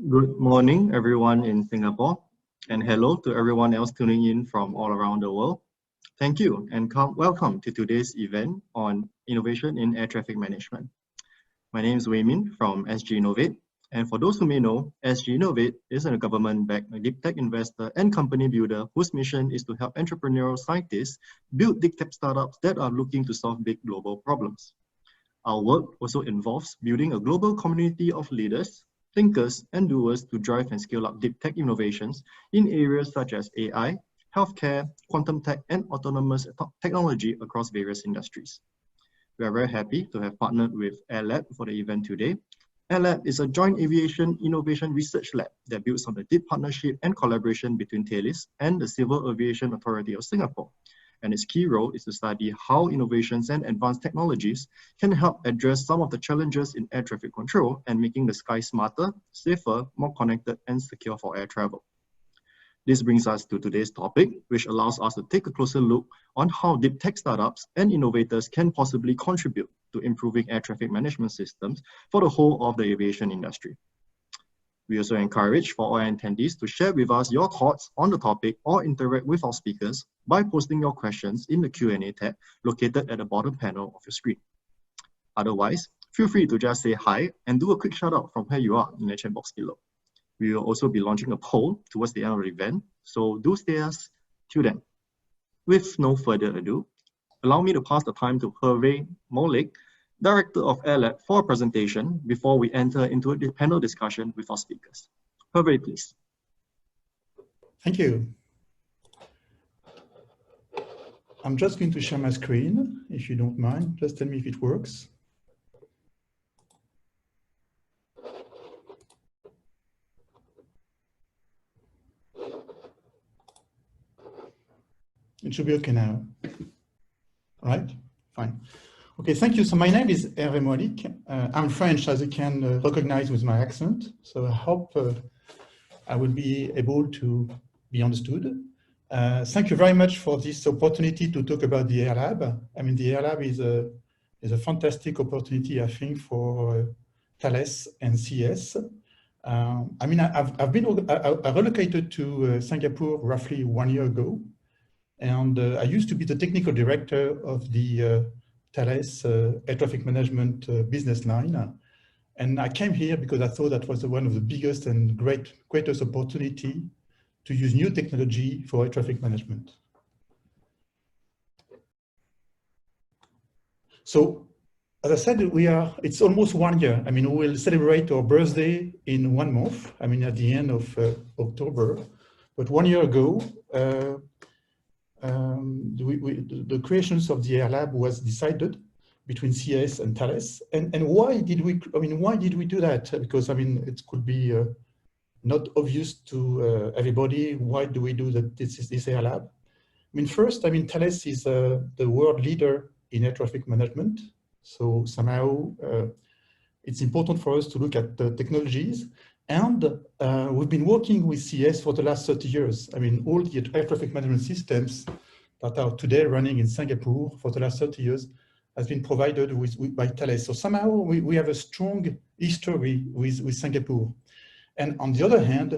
Good morning, everyone in Singapore, and hello to everyone else tuning in from all around the world. Thank you and welcome to today's event on innovation in air traffic management. My name is Wei Min from SGInnovate, and for those who may know, SGInnovate is a government-backed deep tech investor and company builder whose mission is to help entrepreneurial scientists build deep tech startups that are looking to solve big global problems. Our work also involves building a global community of leaders, thinkers, and doers to drive and scale up deep tech innovations in areas such as AI, healthcare, quantum tech, and autonomous technology across various industries. We are very happy to have partnered with AIR Lab for the event today. AIR Lab is a joint aviation innovation research lab that builds on the deep partnership and collaboration between Thales and the Civil Aviation Authority of Singapore. And its key role is to study how innovations and advanced technologies can help address some of the challenges in air traffic control and making the sky smarter, safer, more connected, and secure for air travel. This brings us to today's topic, which allows us to take a closer look on how deep tech startups and innovators can possibly contribute to improving air traffic management systems for the whole of the aviation industry. We also encourage for all attendees to share with us your thoughts on the topic or interact with our speakers by posting your questions in the Q&A tab located at the bottom panel of your screen. Otherwise, feel free to just say hi and do a quick shout out from where you are in the chat box below. We will also be launching a poll towards the end of the event, so do stay us till then. With no further ado, allow me to pass the time to Hervé Molik, Director of AIR Lab, for a presentation before we enter into a panel discussion with our speakers. Hervé, please. Thank you. I'm just going to share my screen, if you don't mind. Just tell me if it works. It should be okay now. All right, fine. Okay, thank you. So my name is Hervé Molik. I'm French, as you can recognize with my accent. So I hope I will be able to be understood. Thank you very much for this opportunity to talk about the AIR Lab. I mean, the AIR Lab is a fantastic opportunity, I think, for Thales and CAAS. I mean, I relocated to Singapore roughly 1 year ago. And I used to be the technical director of the Thales air traffic management business line. And I came here because I thought that was one of the biggest and greatest opportunity to use new technology for air traffic management. So, as I said, it's almost 1 year. I mean, we will celebrate our birthday in 1 month, I mean, at the end of October. But 1 year ago, the creations of the AIR Lab was decided between CAAS and Thales. And why did we do that? Because, I mean, it could be not obvious to everybody. Why do we do that? This AIR Lab? I mean, first, I mean, Thales is the world leader in air traffic management. So somehow it's important for us to look at the technologies. And we've been working with CAAS for the last 30 years. I mean, all the air traffic management systems that are today running in Singapore for the last 30 years has been provided by Thales. So somehow we have a strong history with Singapore. And on the other hand,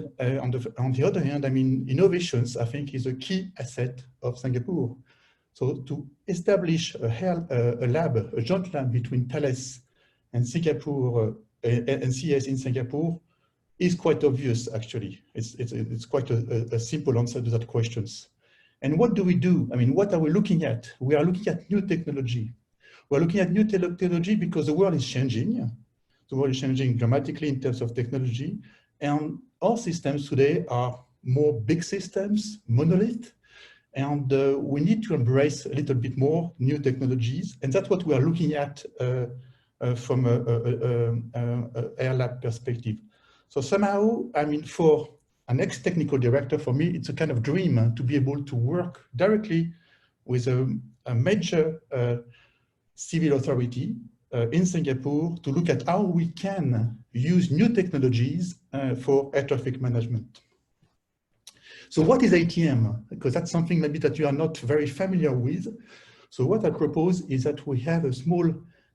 I mean, innovations, I think, is a key asset of Singapore. So to establish a lab, a joint lab between Thales and Singapore and CAAS in Singapore is quite obvious, actually. It's quite a simple answer to that questions. And what do we do? I mean, what are we looking at? We are looking at new technology. We're looking at new technology because the world is changing. The world is changing dramatically in terms of technology. And our systems today are more big systems, monolith. And we need to embrace a little bit more new technologies. And that's what we are looking at from an AIR Lab perspective. So somehow, I mean, for an ex-technical director, for me, it's a kind of dream to be able to work directly with a major civil authority in Singapore to look at how we can use new technologies for air traffic management. So what is ATM? Because that's something maybe that you are not very familiar with. So what I propose is that we have a small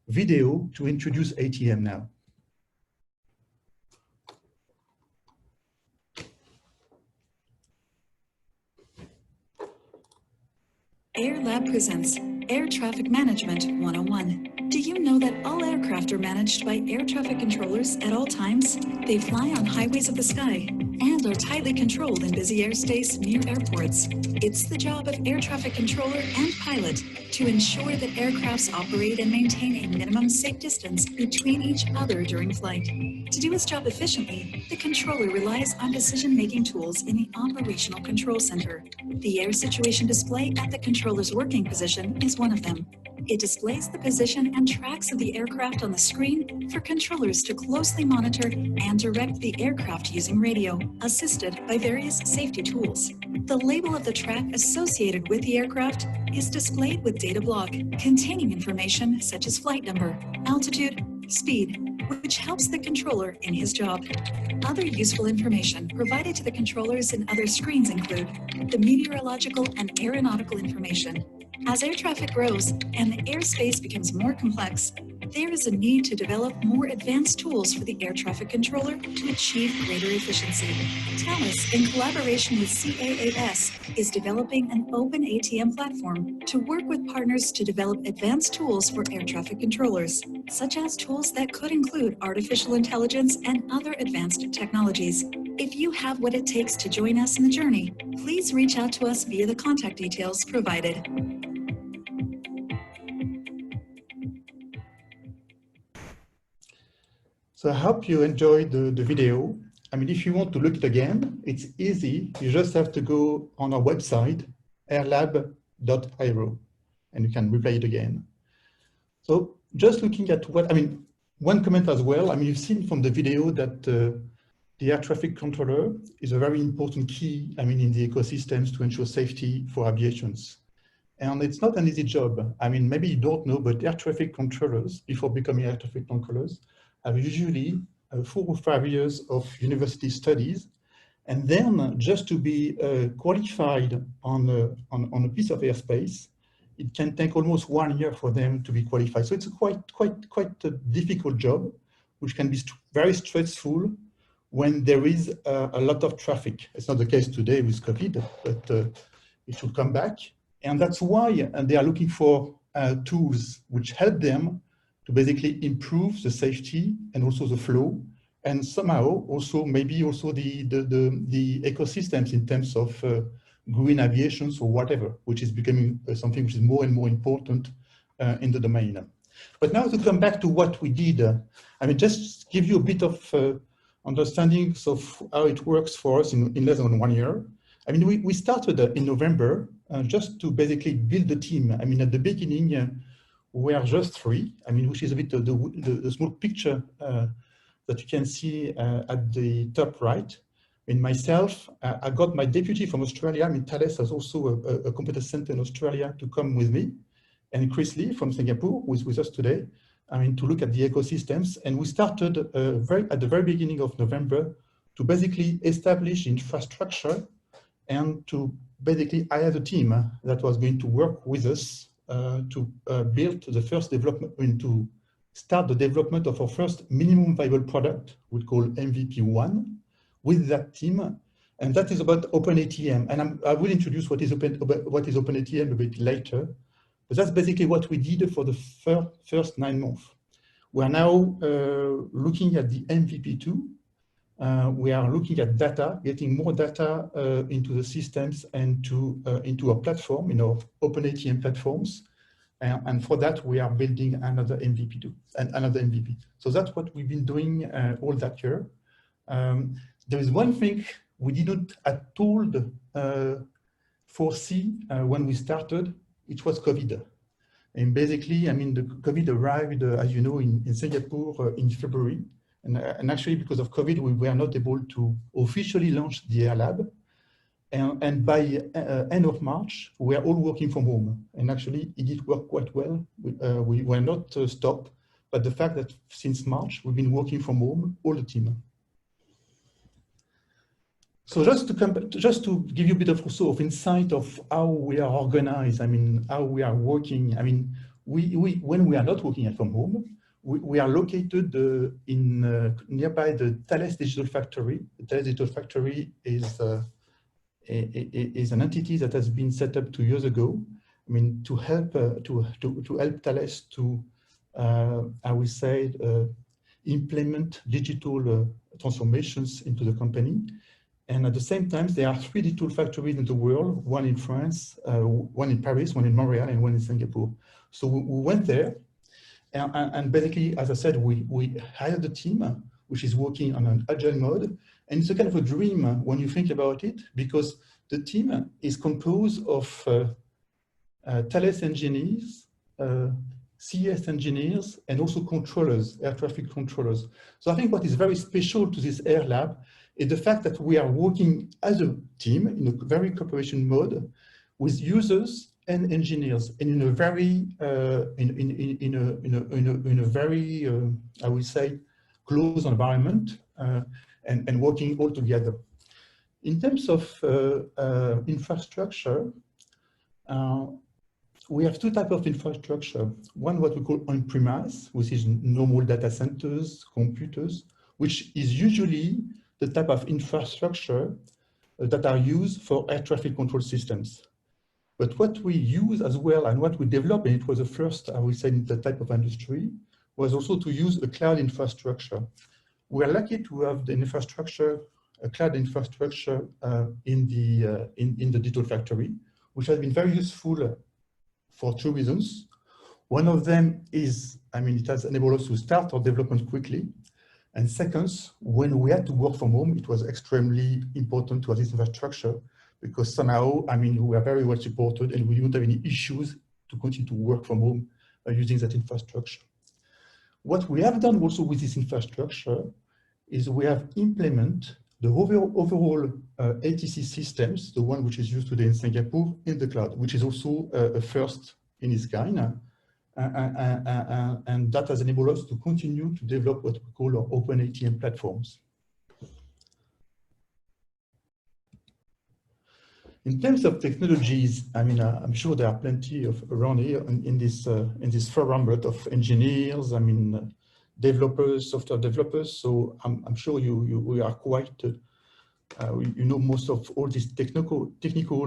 video to introduce ATM now. AIR Lab presents Air Traffic Management 101. Do you know that all aircraft are managed by air traffic controllers at all times? They fly on highways of the sky and are tightly controlled in busy airspace near airports. It's the job of air traffic controller and pilot to ensure that aircrafts operate and maintain a minimum safe distance between each other during flight. To do its job efficiently, the controller relies on decision-making tools in the Operational Control Center. The air situation display at the controller's working position is one of them. It displays the position and tracks of the aircraft on the screen for controllers to closely monitor and direct the aircraft using radio, assisted by various safety tools. The label of the track associated with the aircraft is displayed with data block containing information such as flight number, altitude, speed, which helps the controller in his job. Other useful information provided to the controllers in other screens include the meteorological and aeronautical information. As air traffic grows and the airspace becomes more complex, there is a need to develop more advanced tools for the air traffic controller to achieve greater efficiency. Thales, in collaboration with CAAS, is developing an Open ATM platform to work with partners to develop advanced tools for air traffic controllers, such as tools that could include artificial intelligence and other advanced technologies. If you have what it takes to join us in the journey, please reach out to us via the contact details provided. So I hope you enjoyed the video. I mean, if you want to look it again, it's easy. You just have to go on our website, airlab.io, and you can replay it again. So just looking at what, I mean, one comment as well. I mean, you've seen from the video that the air traffic controller is a very important key, I mean, in the ecosystems to ensure safety for aviations. And it's not an easy job. I mean, maybe you don't know, but air traffic controllers, before becoming air traffic controllers, have usually 4 or 5 years of university studies. And then just to be qualified on a piece of airspace, it can take almost 1 year for them to be qualified. So it's a quite a difficult job, which can be very stressful when there is a lot of traffic. It's not the case today with COVID, but it should come back. And that's why they are looking for tools which help them to basically improve the safety and also the flow, and somehow also maybe also the ecosystems in terms of green aviation or whatever, which is becoming something which is more and more important in the domain. But now to come back to what we did, I mean, just give you a bit of understandings of how it works for us in less than 1 year. I mean, we started in November just to basically build the team. I mean, at the beginning, we are just 3, I mean, which is a bit of the small picture that you can see at the top right. In myself, I got my deputy from Australia. I mean, Thales has also a competence center in Australia to come with me. And Chris Lee from Singapore, who is with us today, I mean, to look at the ecosystems. And we started at the very beginning of November to basically establish infrastructure and to basically hire the team that was going to work with us to build the first development, to start the development of our first minimum viable product, we call MVP1, with that team. And that is about Open ATM. And I will introduce what is Open ATM a bit later. But that's basically what we did for the first 9 months. We are now looking at the MVP2. We are looking at data, getting more data into the systems and into our platform, you know, Open ATM platforms. And for that, we are building another MVP2 and another MVP. So that's what we've been doing all that year. There is one thing we didn't at all foresee when we started, it was COVID. And basically, I mean, the COVID arrived, as you know, in Singapore in February. And actually, because of COVID, we were not able to officially launch the AIR Lab. And by end of March, we are all working from home. And actually, it did work quite well. We were not stopped, but the fact that since March, we've been working from home, all the team. So just to give you a bit of also of insight of how we are organized, I mean, how we are working. I mean, when we are not working from home, we are located in nearby the Thales Digital Factory. The Thales Digital Factory is an entity that has been set up 2 years ago. I mean, to help Thales to, I would say, implement digital transformations into the company. And at the same time, there are 3 digital factories in the world, one in France, one in Paris, one in Montreal, and one in Singapore. So we went there, and basically, as I said, we hired a team which is working on an agile mode. And it's a kind of a dream when you think about it, because the team is composed of Thales engineers, CAAS engineers, and also controllers, air traffic controllers. So I think what is very special to this Air Lab is the fact that we are working as a team in a very cooperation mode with users and engineers, and in a very, in a very, I would say, close environment, and working all together. In terms of infrastructure, we have 2 types of infrastructure. One, what we call on-premise, which is normal data centers, computers, which is usually the type of infrastructure that are used for air traffic control systems. But what we use as well, and what we developed, and it was the first, I would say, in the type of industry, was also to use a cloud infrastructure. We are lucky to have the infrastructure, a cloud infrastructure in the digital factory, which has been very useful for 2 reasons. One of them is, I mean, it has enabled us to start our development quickly. And second, when we had to work from home, it was extremely important to have this infrastructure, because somehow, I mean, we are very well supported and we don't have any issues to continue to work from home using that infrastructure. What we have done also with this infrastructure is we have implemented the overall ATC systems, the one which is used today in Singapore, in the cloud, which is also a first in its kind. And that has enabled us to continue to develop what we call our Open ATM platforms. In terms of technologies, I mean, I'm sure there are plenty of around here in this forum, but of engineers, I mean, developers, software developers. So I'm sure we are quite, you know, most of all these technical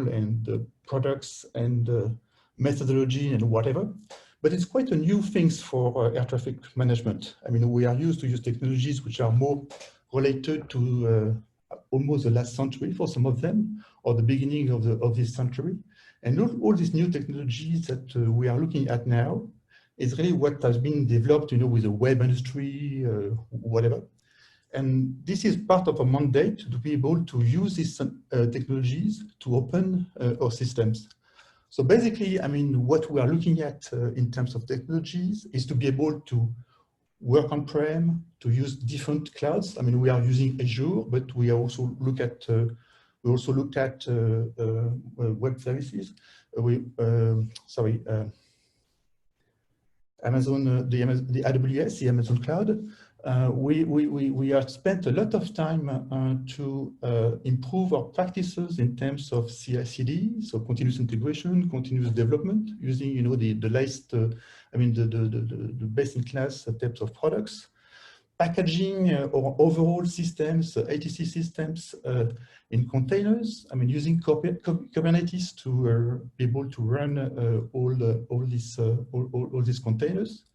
and products and methodology and whatever. But it's quite a new things for air traffic management. I mean, we are used to use technologies which are more related to almost the last century for some of them, or the beginning of this century. And all these new technologies that we are looking at now is really what has been developed, you know, with the web industry, whatever. And this is part of a mandate to be able to use these technologies to open our systems. So basically, I mean, what we are looking at in terms of technologies is to be able to work on-prem, to use different clouds. I mean, we are using Azure, but we also look at web services. Amazon, the AWS, the Amazon Cloud. We have spent a lot of time to improve our practices in terms of CI/CD, so continuous integration, continuous development, using, you know, the latest, I mean, the best-in-class types of products, packaging or overall systems, ATC systems in containers. I mean, using Kubernetes to be able to run all these containers.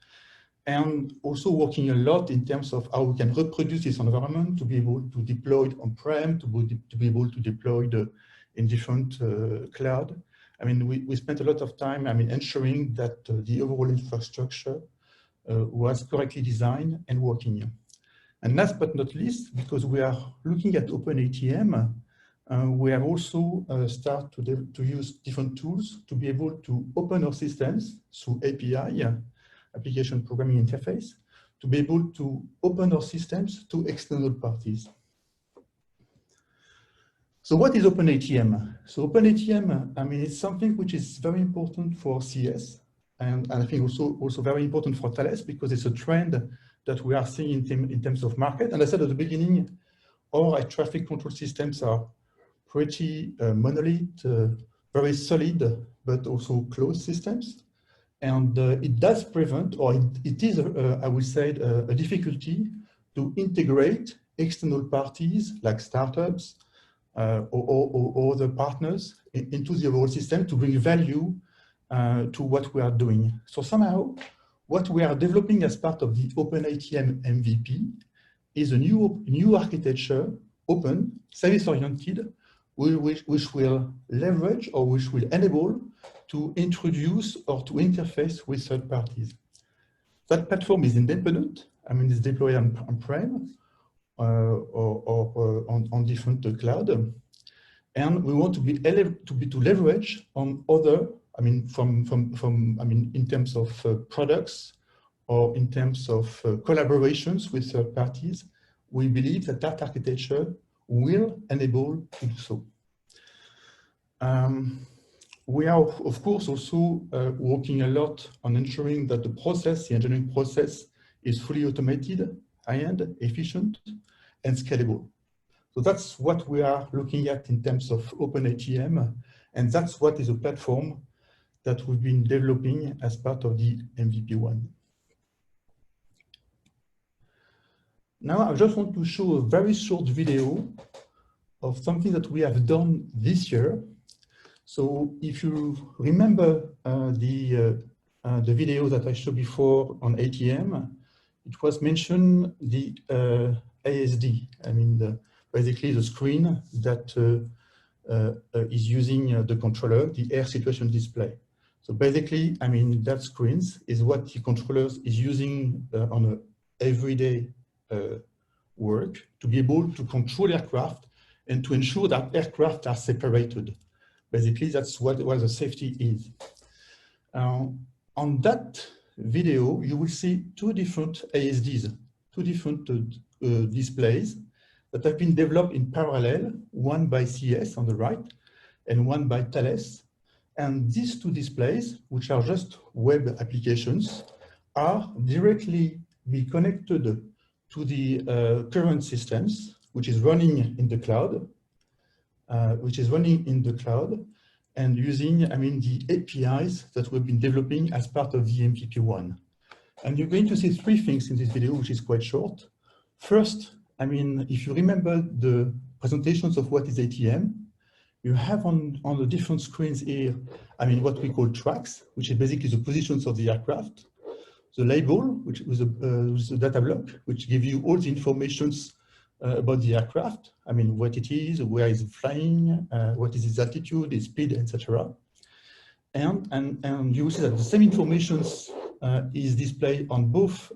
And also working a lot in terms of how we can reproduce this environment to be able to deploy it on-prem, to be able to deploy in different cloud. I mean, we spent a lot of time, I mean, ensuring that the overall infrastructure was correctly designed and working. And last but not least, because we are looking at Open ATM, we have also started to use different tools to be able to open our systems through API, application programming interface, to be able to open our systems to external parties. So what is Open ATM? So Open ATM, I mean, it's something which is very important for CAAS, and I think also very important for Thales, because it's a trend that we are seeing in terms of market. And I said at the beginning, all air traffic control systems are pretty monolith, very solid, but also closed systems. And it does prevent, or it is, I would say, a difficulty to integrate external parties like startups or other partners into the overall system to bring value to what we are doing. So somehow, what we are developing as part of the Open ATM MVP is a new architecture, open, service-oriented, which will leverage or which will enable to introduce or to interface with third parties. That platform is independent. I mean, it's deployed on-prem or on different cloud, and we want to leverage on other. I mean, in terms of products or in terms of collaborations with third parties, we believe that that architecture will enable to do so. We are, of course, also working a lot on ensuring that the engineering process is fully automated, high-end, efficient, and scalable. So that's what we are looking at in terms of Open ATM, and that's what is a platform that we've been developing as part of the MVP1. Now, I just want to show a very short video of something that we have done this year. So if you remember the video that I showed before on ATM, it was mentioned the ASD, I mean, basically the screen that is using the controller, the air situation display. So basically, I mean, that screens is what the controller is using on an everyday work to be able to control aircraft and to ensure that aircraft are separated. Basically, that's what the safety is. On that video, you will see two different ASDs, two different displays that have been developed in parallel, one by CAAS on the right and one by Thales. And these two displays, which are just web applications, are directly be connected to the current systems, which is running in the cloud, and using, I mean, the APIs that we've been developing as part of the MVP1. And you're going to see three things in this video, which is quite short. First, I mean, if you remember the presentations of what is ATM, you have on the different screens here, I mean, what we call tracks, which is basically the positions of the aircraft, the label, which is a data block, which gives you all the informations about the aircraft. I mean, what it is, where is it flying, what is its altitude, its speed, etc. And you will see that the same information is displayed on both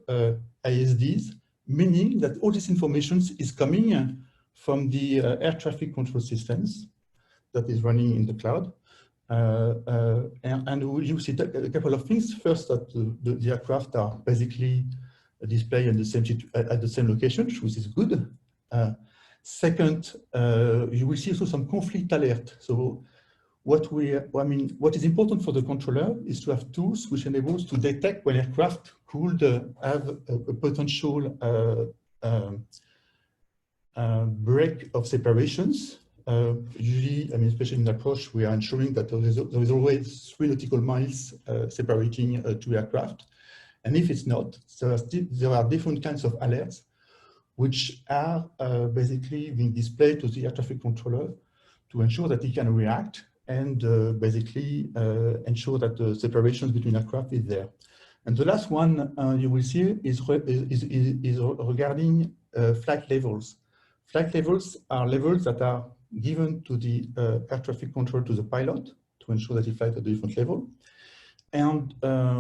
ASDs, meaning that all this information is coming from the air traffic control systems that is running in the cloud. And you see a couple of things. First, that the aircraft are basically displayed at the same location, which is good. Second, you will see also some conflict alert. So what is important for the controller is to have tools which enables to detect when aircraft could have a potential break of separations. Usually, I mean, especially in approach, we are ensuring that there is always 3 nautical miles separating two aircraft. And if it's not, there are different kinds of alerts which are basically being displayed to the air traffic controller to ensure that he can react and basically ensure that the separations between aircraft is there. And the last one you will see is regarding flight levels. Flight levels are levels that are given to the air traffic control to the pilot to ensure that he flies at a different level. And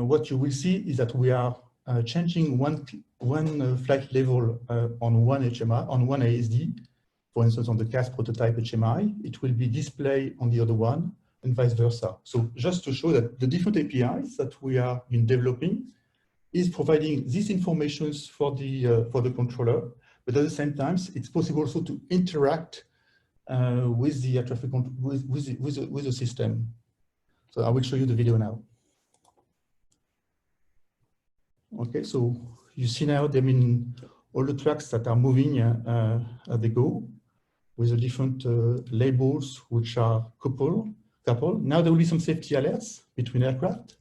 what you will see is that we are changing one flight level on one HMI, on one ASD. For instance, on the CAAS prototype HMI, it will be displayed on the other one and vice versa. So just to show that the different APIs that we are been developing is providing these informations for the controller, but at the same time, it's possible also to interact with the air traffic with the system. So I will show you the video now. Okay, so you see now, I mean, all the tracks that are moving as they go with the different labels which are coupled. Now there will be some safety alerts between aircraft.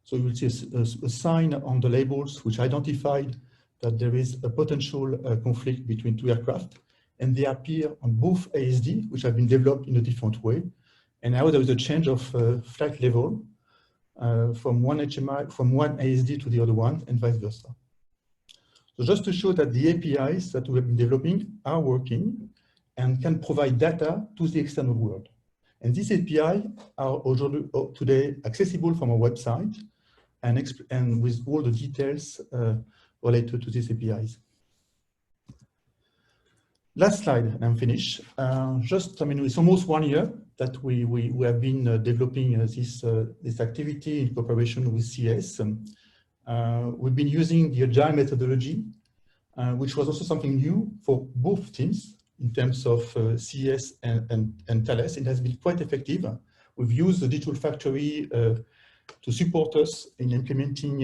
So you will see a sign on the labels which identified that there is a potential conflict between two aircraft, and they appear on both ASD, which have been developed in a different way. And now there is a change of flight level from one HMI, from one ASD to the other one, and vice versa. So just to show that the APIs that we have been developing are working and can provide data to the external world. And these APIs are today accessible from our website and with all the details related to these APIs. Last slide, and I'm finished. It's almost 1 year that we have been developing this activity in cooperation with CAAS. We've been using the agile methodology, which was also something new for both teams in terms of CAAS and Thales. It has been quite effective. We've used the digital factory to support us in implementing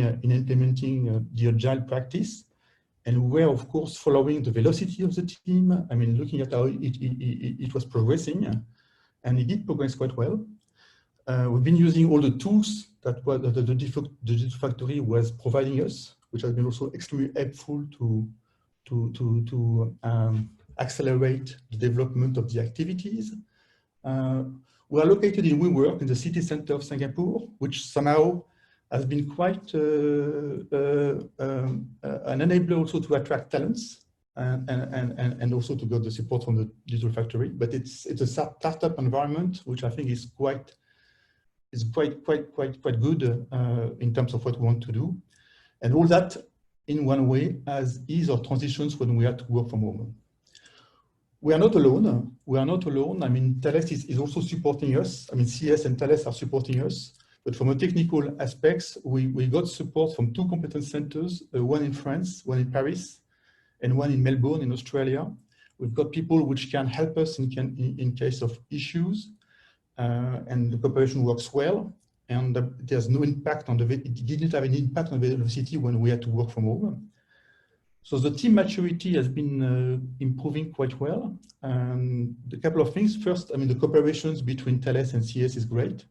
the agile practice. And we're, of course, following the velocity of the team. I mean, looking at how it was progressing, and it did progress quite well. We've been using all the tools that the digital factory was providing us, which has been also extremely helpful to accelerate the development of the activities. We are located in WeWork in the city center of Singapore, which somehow has been quite an enabler also to attract talents and also to get the support from the digital factory. But it's a startup environment, which I think is quite good in terms of what we want to do. And all that in one way as ease or transitions when we have to work from home. We are not alone. We are not alone. I mean, Thales is also supporting us. I mean, CAAS and Thales are supporting us. But from a technical aspects, we got support from 2 competence centers, one in France, one in Paris, and one in Melbourne in Australia. We've got people which can help us in case of issues, and the cooperation works well. And there's no impact on it didn't have any impact on the velocity when we had to work from home. So the team maturity has been improving quite well. A couple of things. First, I mean, the cooperations between Thales and CAAS is great.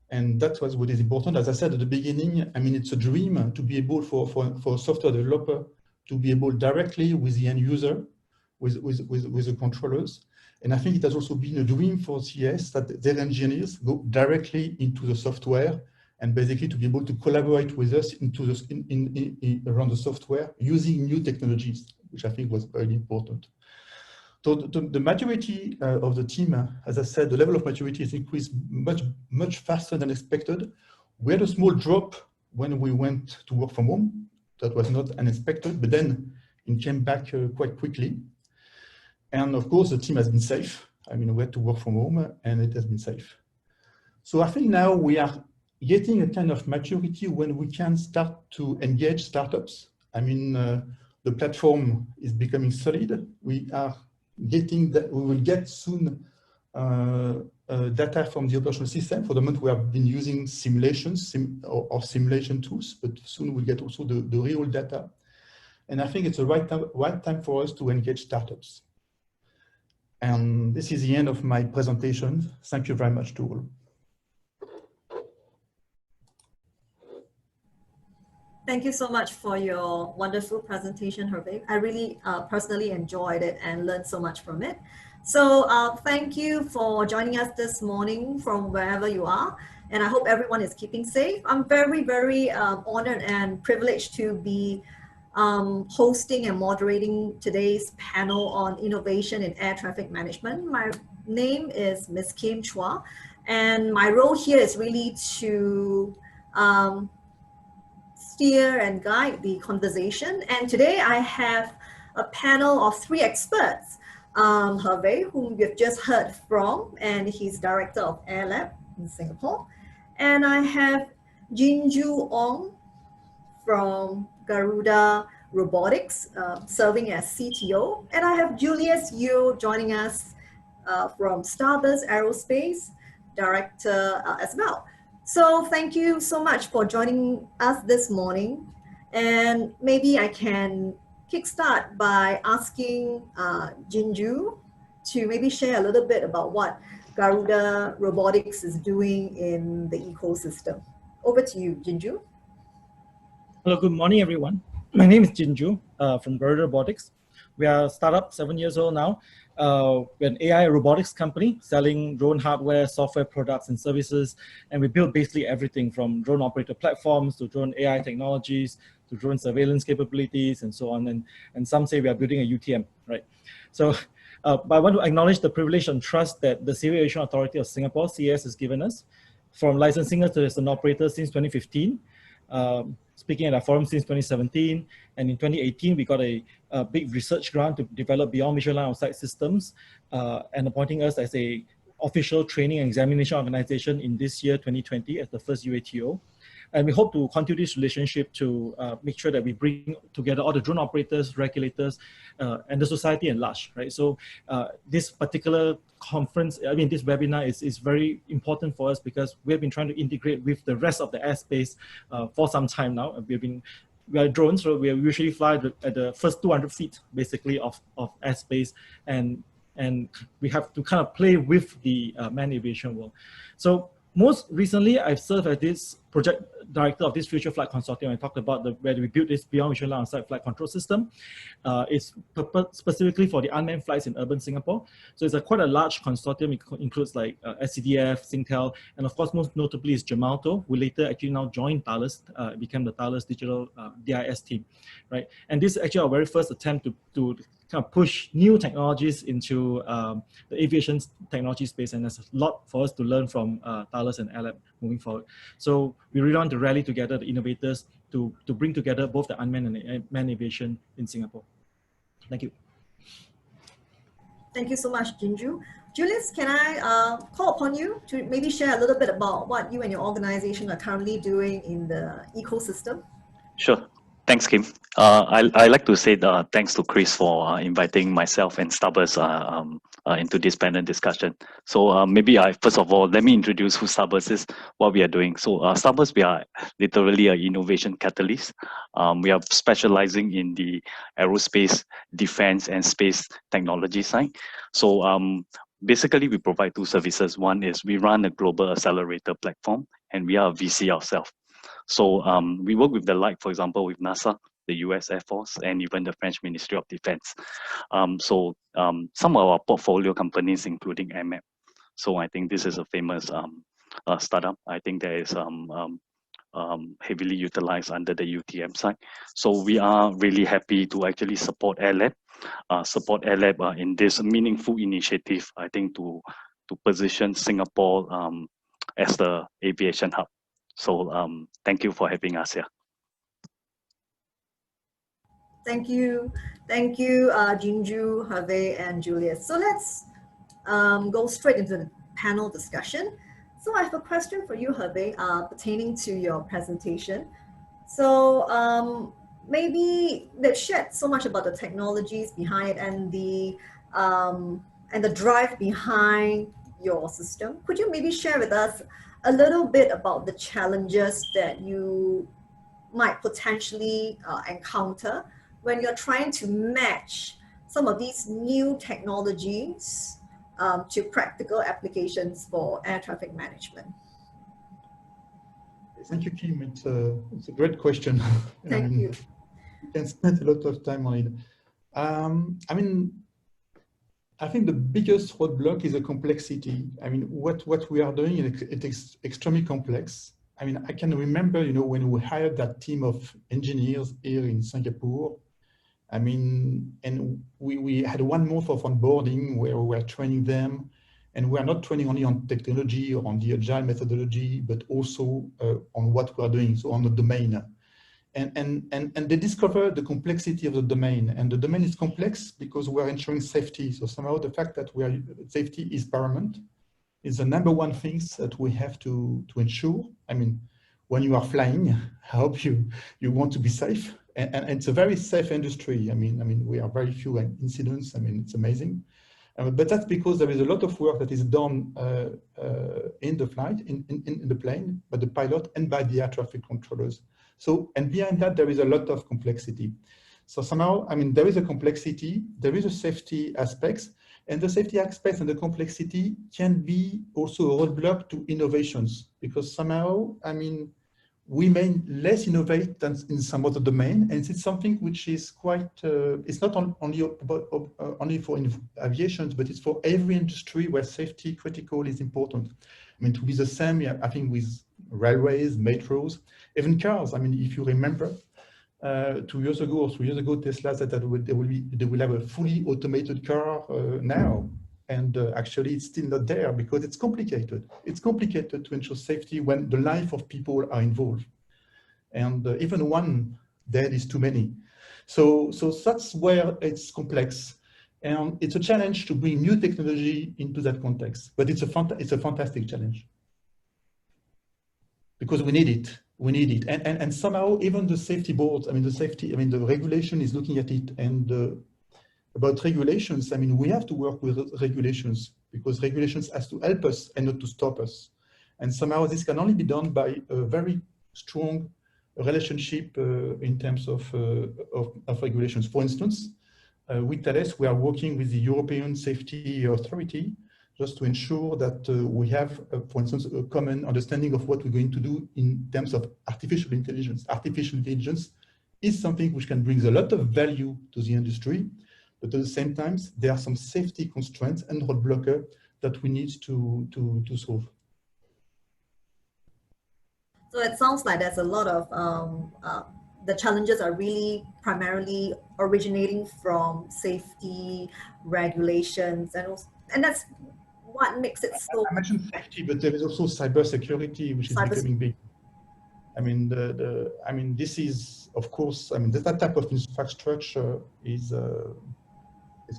And that was what is important. As I said at the beginning, I mean, it's a dream to be able for a software developer to be able directly with the end user, with the controllers. And I think it has also been a dream for CAAS that their engineers go directly into the software and basically to be able to collaborate with us around the software using new technologies, which I think was very important. So the maturity of the team, as I said, the level of maturity has increased much faster than expected. We had a small drop when we went to work from home. That was not unexpected, but then it came back quite quickly. And of course, the team has been safe. I mean, we had to work from home and it has been safe. So I think now we are getting a kind of maturity when we can start to engage startups. I mean, the platform is becoming solid. We are getting that. We will get soon data from the operational system. For the moment, we have been using simulations or simulation tools, but soon we'll get also the real data. And I think it's the right time for us to engage startups. And this is the end of my presentation. Thank you very much to all. Thank you so much for your wonderful presentation, Hervé. I really personally enjoyed it and learned so much from it. So thank you for joining us this morning from wherever you are. And I hope everyone is keeping safe. I'm very, very honored and privileged to be hosting and moderating today's panel on innovation in air traffic management. My name is Ms. Kim Chua, and my role here is really to steer and guide the conversation. And today I have a panel of 3 experts. Hervé, whom you've just heard from, and he's Director of AIR Lab in Singapore. And I have Jinju Ong from Garuda Robotics, serving as CTO. And I have Julius Yu joining us from Starburst Aerospace, Director as well. So thank you so much for joining us this morning. And maybe I can kickstart by asking Jinju to maybe share a little bit about what Garuda Robotics is doing in the ecosystem. Over to you, Jinju. Hello, good morning, everyone. My name is Jinju from Garuda Robotics. We are a startup, 7 years old now. We're an AI robotics company selling drone hardware, software products and services. And we build basically everything from drone operator platforms to drone AI technologies, to drone surveillance capabilities and so on. And some say we are building a UTM, right? So, but I want to acknowledge the privilege and trust that the Civil Aviation Authority of Singapore, CAAS, has given us, from licensing us as an operator since 2015, speaking at our forum since 2017, and in 2018 we got a big research grant to develop beyond visual line of sight systems, and appointing us as a official training and examination organization in this year 2020 as the first UATO. And we hope to continue this relationship to make sure that we bring together all the drone operators, regulators, and the society at large, right? So this particular conference, this webinar is very important for us because we have been trying to integrate with the rest of the airspace for some time now. We are drones, so we usually fly at the first 200 feet, basically, of airspace, and we have to kind of play with the manned aviation world. So most recently, I've served as this project director of this Future Flight Consortium. I talked about where we built this beyond visual line of sight flight control system. It's specifically for the unmanned flights in urban Singapore. So it's quite a large consortium. It includes like SCDF, Singtel, and of course, most notably is Gemalto, who later actually now joined Thales, became the Thales Digital DIS team, right? And this is actually our very first attempt to kind of push new technologies into the aviation technology space, and there's a lot for us to learn from Thales and AIR Lab moving forward. So we really want to rally together the innovators to bring together both the unmanned and manned aviation in Singapore. Thank you. Thank you so much, Jinju. Julius, can I call upon you to maybe share a little bit about what you and your organization are currently doing in the ecosystem? Sure. Thanks, Kim. I like to say thanks to Chris for inviting myself and Starburst into this panel discussion. So maybe first of all, let me introduce who Starburst is, what we are doing. So Starburst, we are literally an innovation catalyst. We are specializing in the aerospace, defense, and space technology side. So basically, we provide two services. One is we run a global accelerator platform, and we are a VC ourselves. So we work with the like, for example, with NASA, the US Air Force, and even the French Ministry of Defense. Some of our portfolio companies, including AMAP. So I think this is a famous startup. I think there is heavily utilized under the UTM side. So we are really happy to actually support AIR Lab, in this meaningful initiative, I think, to position Singapore as the aviation hub. So thank you for having us here. Thank you, Jinju, Hervé, and Julius. So let's go straight into the panel discussion. So I have a question for you, Hervé, pertaining to your presentation. So maybe let's shed so much about the technologies behind and the drive behind your system. Could you maybe share with us a little bit about the challenges that you might potentially encounter when you're trying to match some of these new technologies to practical applications for air traffic management? Thank you, Kim. It's a great question. Thank you. You can spend a lot of time on it. I think the biggest roadblock is the complexity. What we are doing, it is extremely complex. I can remember, when we hired that team of engineers here in Singapore, and we had 1 month of onboarding where we were training them, and we are not training only on technology or on the agile methodology, but also on what we are doing, so on the domain. And they discovered the complexity of the domain, and the domain is complex because we are ensuring safety. So somehow the fact that safety is paramount is the #1 things that we have to ensure. When you are flying, I hope you want to be safe, and it's a very safe industry. We are very few incidents. It's amazing. But that's because there is a lot of work that is done in the flight, in the plane, by the pilot and by the air traffic controllers. So, and behind that, there is a lot of complexity. So somehow, there is a complexity, there is a safety aspects, and the safety aspects and the complexity can be also a roadblock to innovations, because somehow, we may less innovate than in some other domain, and it's something which is quite, it's not only for aviation, but it's for every industry where safety critical is important. I mean, to be the same, yeah, I think with railways, metros, even cars. I mean, if you remember, 2 years ago or 3 years ago, Tesla said that they will have a fully automated car now. And actually, it's still not there because it's complicated. It's complicated to ensure safety when the life of people are involved. And even one dead is too many. So that's where it's complex. And it's a challenge to bring new technology into that context. But it's a fantastic challenge. Because we need it. We need it. And somehow, even the safety boards, the regulation is looking at it. And about regulations, I mean, we have to work with regulations because regulations has to help us and not to stop us. And somehow this can only be done by a very strong relationship in terms of regulations. For instance, with Thales, we are working with the European Safety Authority just to ensure that we have, for instance, a common understanding of what we're going to do in terms of artificial intelligence. Artificial intelligence is something which can bring a lot of value to the industry, but at the same time, there are some safety constraints and roadblockers that we need to solve. So it sounds like there's a lot of, the challenges are really primarily originating from safety regulations, and that's what makes it so. I mentioned safety, but there is also cybersecurity, which is becoming big. I mean, this is, of course, I mean, that type of infrastructure is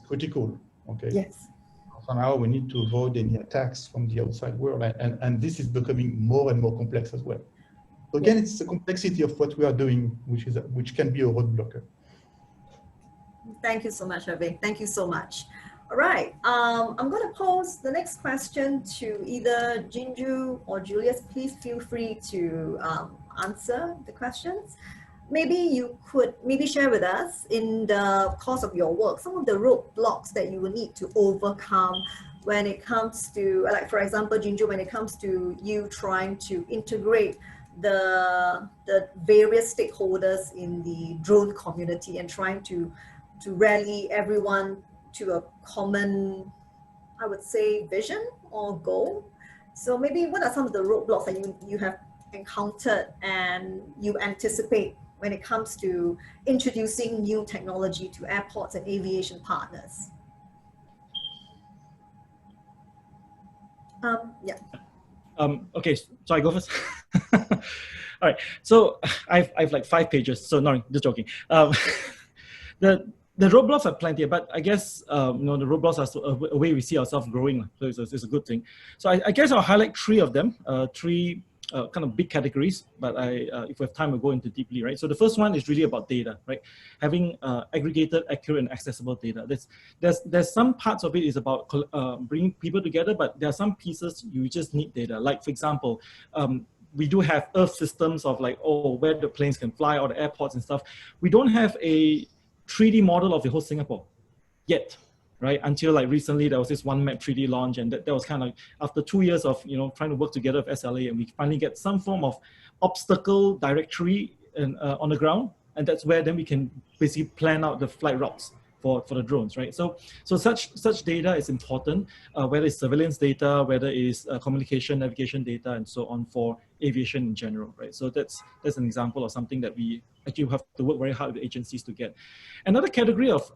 critical. Okay. Yes. Somehow we need to avoid any attacks from the outside world, and this is becoming more and more complex as well. So again, it's the complexity of what we are doing, which can be a roadblocker. Thank you so much, Hervé. Thank you so much. All right, I'm going to pose the next question to either Jinju or Julius. Please feel free to answer the questions. Maybe you could share with us in the course of your work some of the roadblocks that you will need to overcome when it comes to, like for example, Jinju, when it comes to you trying to integrate the various stakeholders in the drone community and trying to rally everyone to a common, I would say, vision or goal. So maybe what are some of the roadblocks that you have encountered and you anticipate when it comes to introducing new technology to airports and aviation partners? Yeah. Okay, so I go first. All right, so I've like 5 pages. So no, just joking. The roadblocks are plenty, but I guess the roadblocks are a way we see ourselves growing. So it's a good thing. So I guess I'll highlight 3 of them, 3 kind of big categories. But if we have time, we'll go into deeply, right? So the first one is really about data, right? Having aggregated, accurate, and accessible data. There's some parts of it is about bringing people together, but there are some pieces you just need data. Like for example, we do have Earth systems of like, where the planes can fly or the airports and stuff. We don't have a 3D model of the whole Singapore yet, right? Until like recently, there was this one map 3D launch, and that was kind of after 2 years of trying to work together with SLA, and we finally get some form of obstacle directory on the ground, and that's where then we can basically plan out the flight routes for the drones, right? So such data is important, whether it's surveillance data, whether it's communication, navigation data, and so on for aviation in general, right? So that's an example of something that we actually have to work very hard with agencies to get. Another category of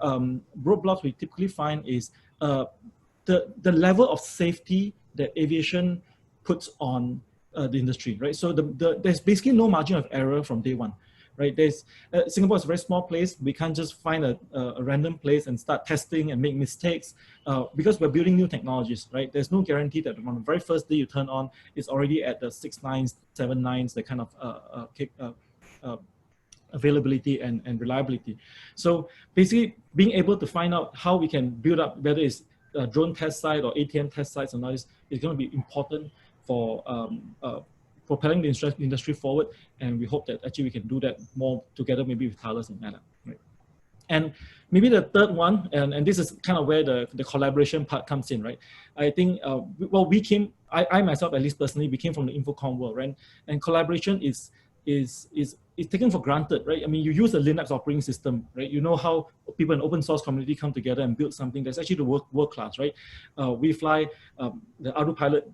roadblocks we typically find is the level of safety that aviation puts on the industry, right? So there's basically no margin of error from day one. Right, Singapore is a very small place. We can't just find a random place and start testing and make mistakes because we're building new technologies, right? There's no guarantee that on the very first day you turn on, it's already at the 6 nines, 7 nines, the kind of availability and reliability. So basically being able to find out how we can build up, whether it's a drone test site or ATM test sites and all this, is going to be important for propelling the industry forward, and we hope that actually we can do that more together, maybe with Thales and AIR, right? And maybe the third one, and this is kind of where the collaboration part comes in, right? I think, I myself, at least personally, we came from the Infocom world, right? And collaboration is is taken for granted, right? I mean, you use a Linux operating system, right? You know how people in open source community come together and build something that's actually the world class, right? We fly the autopilot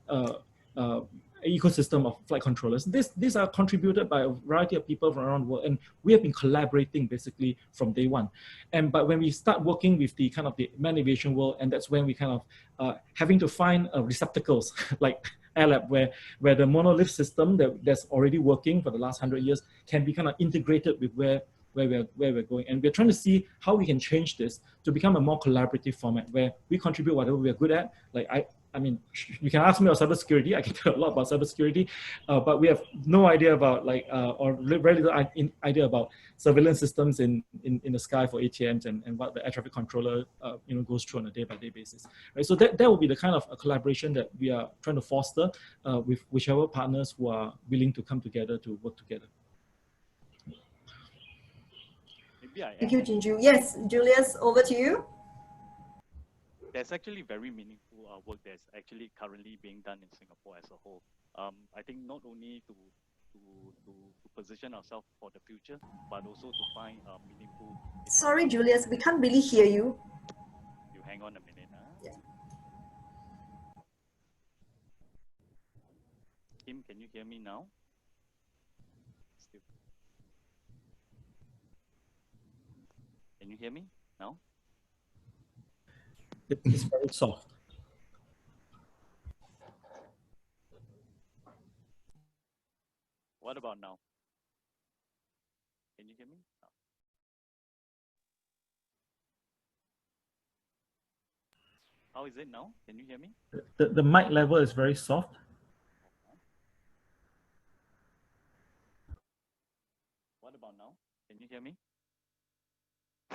ecosystem of flight controllers. These are contributed by a variety of people from around the world, and we have been collaborating basically from day one. But when we start working with the kind of the manned aviation world, and that's when we kind of having to find receptacles like AIR Lab, where the monolith system that's already working for the last 100 years can be kind of integrated with where we're going. And we're trying to see how we can change this to become a more collaborative format where we contribute whatever we're good at. Like I mean, you can ask me about cybersecurity. I can tell a lot about cybersecurity, but we have no idea about or very little idea about surveillance systems in the sky for ATMs and what the air traffic controller goes through on a day-by-day basis. Right. So that will be the kind of a collaboration that we are trying to foster with whichever partners who are willing to come together to work together. Thank you, Jinju. Yes, Julius, over to you. There's actually very meaningful work that's actually currently being done in Singapore as a whole. I think not only to position ourselves for the future, but also to find meaningful. Sorry, Julius, we can't really hear you. You hang on a minute. Yeah. Kim, can you hear me now? Still. Can you hear me now? It's very soft. What about now? Can you hear me? No. How is it now? Can you hear me? The mic level is very soft. What about now? Can you hear me?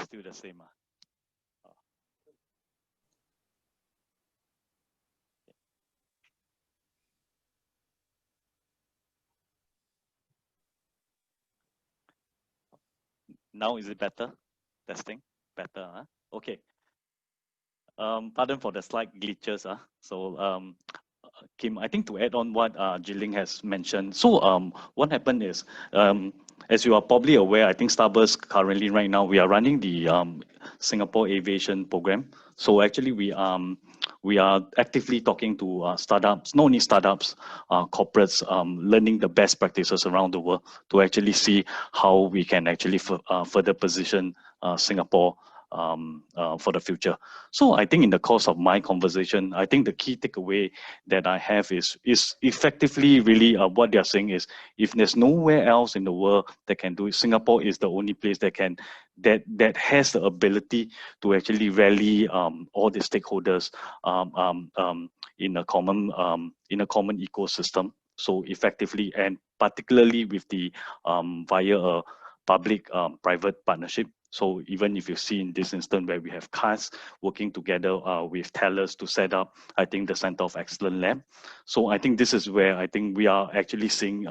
Still the same. Now is it better? Testing? Better, huh? Okay. Pardon for the slight glitches. So Kim, I think to add on what Jilin has mentioned. So what happened is, as you are probably aware, I think Starburst currently right now, we are running the Singapore Aviation Program. So actually we are actively talking to startups, not only startups, corporates, learning the best practices around the world to actually see how we can actually further position Singapore for the future. So I think in the course of my conversation, I think the key takeaway that I have is effectively really what they're saying is, if there's nowhere else in the world that can do it, Singapore is the only place that can that has the ability to actually rally all the stakeholders in a common ecosystem. So effectively, and particularly with the via a public-private partnership. So even if you see in this instance where we have CAAS working together with Thales to set up, I think the Center of Excellence Lab. So I think this is where I think we are actually seeing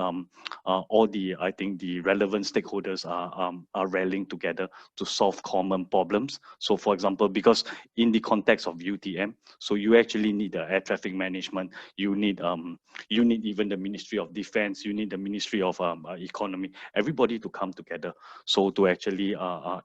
all the, I think the relevant stakeholders are rallying together to solve common problems. So for example, because in the context of UTM, so you actually need the air traffic management, you need even the Ministry of Defense, you need the Ministry of Economy, everybody to come together. So to actually